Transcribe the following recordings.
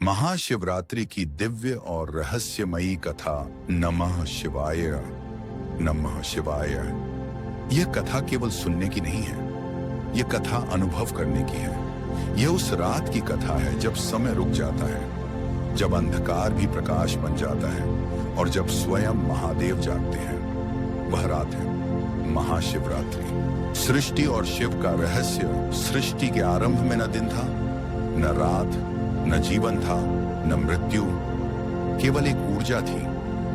महाशिवरात्रि की दिव्य और रहस्यमयी कथा नमः शिवाय। नमः शिवाय। यह कथा केवल सुनने की नहीं है, यह कथा अनुभव करने की है। यह उस रात की कथा है जब समय रुक जाता है, जब अंधकार भी प्रकाश बन जाता है और जब स्वयं महादेव जागते हैं। वह रात है महाशिवरात्रि। सृष्टि और शिव का रहस्य। सृष्टि के आरंभ में न दिन था, न रात, न जीवन था, न मृत्यु। केवल एक ऊर्जा थी,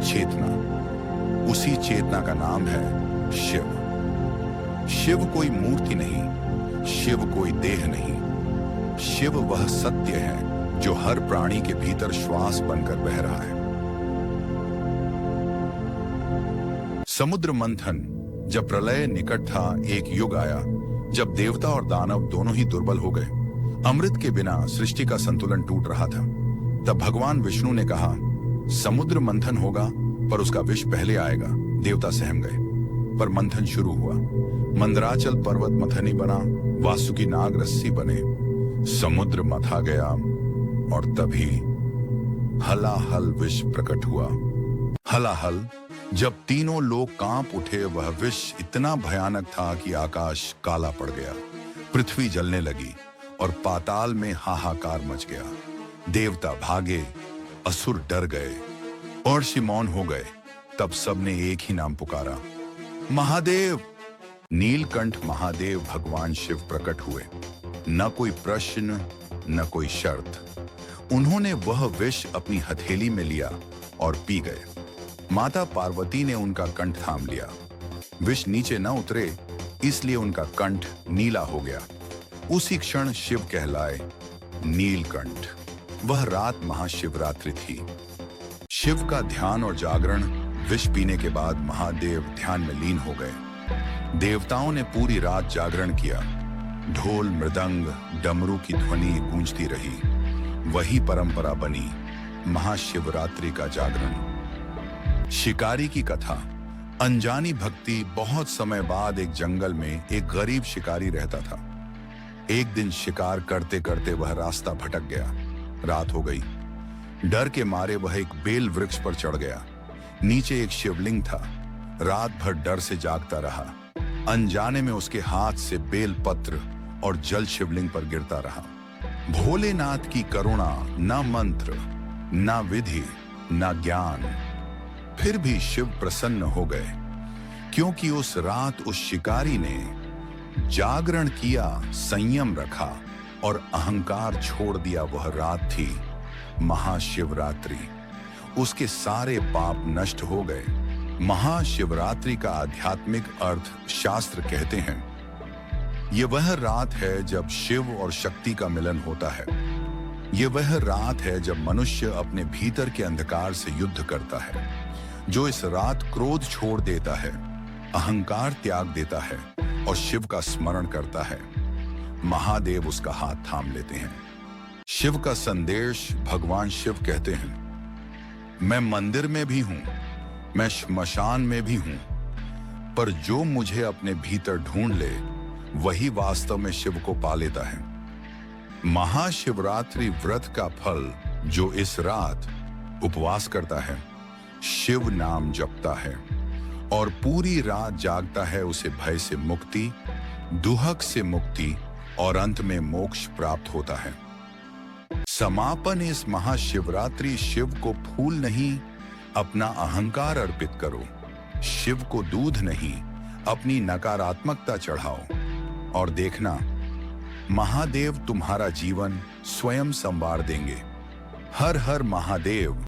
चेतना। उसी चेतना का नाम है शिव। शिव कोई मूर्ति नहीं, शिव कोई देह नहीं। शिव वह सत्य है जो हर प्राणी के भीतर श्वास बनकर बह रहा है। समुद्र मंथन। जब प्रलय निकट था, एक युग आया जब देवता और दानव दोनों ही दुर्बल हो गए। अमृत के बिना सृष्टि का संतुलन टूट रहा था। तब भगवान विष्णु ने कहा, समुद्र मंथन होगा पर उसका विष पहले आएगा। देवता सहम गए, पर मंथन शुरू हुआ। मंदराचल पर्वत मथनी बना, वासुकी नाग रस्सी बने। समुद्र मथा गया और तभी हलाहल विष प्रकट हुआ। हलाहल। जब तीनों लोग कांप उठे, वह विष इतना भयानक था कि आकाश काला पड़ गया, पृथ्वी जलने लगी और पाताल में हाहाकार मच गया। देवता भागे, असुर डर गए और मौन हो गए। तब सबने एक ही नाम पुकारा, महादेव। नीलकंठ महादेव भगवान शिव प्रकट हुए। न कोई प्रश्न, न कोई शर्त। उन्होंने वह विष अपनी हथेली में लिया और पी गए। माता पार्वती ने उनका कंठ थाम लिया। विष नीचे न उतरे, इसलिए उनका कंठ नीला हो गया। उसी क्षण शिव कहलाए नीलकंठ। वह रात महाशिवरात्रि थी। शिव का ध्यान और जागरण। विष पीने के बाद महादेव ध्यान में लीन हो गए। देवताओं ने पूरी रात जागरण किया। ढोल, मृदंग, डमरू की ध्वनि गूंजती रही। वही परंपरा बनी महाशिवरात्रि का जागरण। शिकारी की कथा। अनजानी भक्ति। बहुत समय बाद एक जंगल में एक गरीब शिकारी रहता था। एक दिन शिकार करते करते वह रास्ता भटक गया। रात हो गई। डर के मारे वह एक बेल वृक्ष पर चढ़ गया। नीचे एक शिवलिंग था। रात भर डर से जागता रहा। अनजाने में उसके हाथ से बेल पत्र और जल शिवलिंग पर गिरता रहा। भोलेनाथ की करुणा। न मंत्र, न विधि, न ज्ञान। फिर भी शिव प्रसन्न हो गए, क्योंकि उस रात उस शिकारी ने जागरण किया, संयम रखा और अहंकार छोड़ दिया। वह रात थी महाशिवरात्रि। उसके सारे पाप नष्ट हो गए। महाशिवरात्रि का आध्यात्मिक अर्थ शास्त्र कहते हैं, यह वह रात है जब शिव और शक्ति का मिलन होता है। यह वह रात है जब मनुष्य अपने भीतर के अंधकार से युद्ध करता है। जो इस रात क्रोध छोड़ देता है, अहंकार त्याग देता है और शिव का स्मरण करता है, महादेव उसका हाथ थाम लेते हैं। शिव का संदेश। भगवान शिव कहते हैं, मैं मंदिर में भी हूं, मैं श्मशान में भी हूं, पर जो मुझे अपने भीतर ढूंढ ले, वही वास्तव में शिव को पा लेता है। महाशिवरात्रि व्रत का फल। जो इस रात उपवास करता है, शिव नाम जपता है और पूरी रात जागता है, उसे भय से मुक्ति, दुहक से मुक्ति और अंत में मोक्ष प्राप्त होता है। समापन इस महाशिवरात्रि। शिव को फूल नहीं, अपना अहंकार अर्पित करो। शिव को दूध नहीं, अपनी नकारात्मकता चढ़ाओ और देखना, महादेव तुम्हारा जीवन स्वयं संवार देंगे। हर हर महादेव।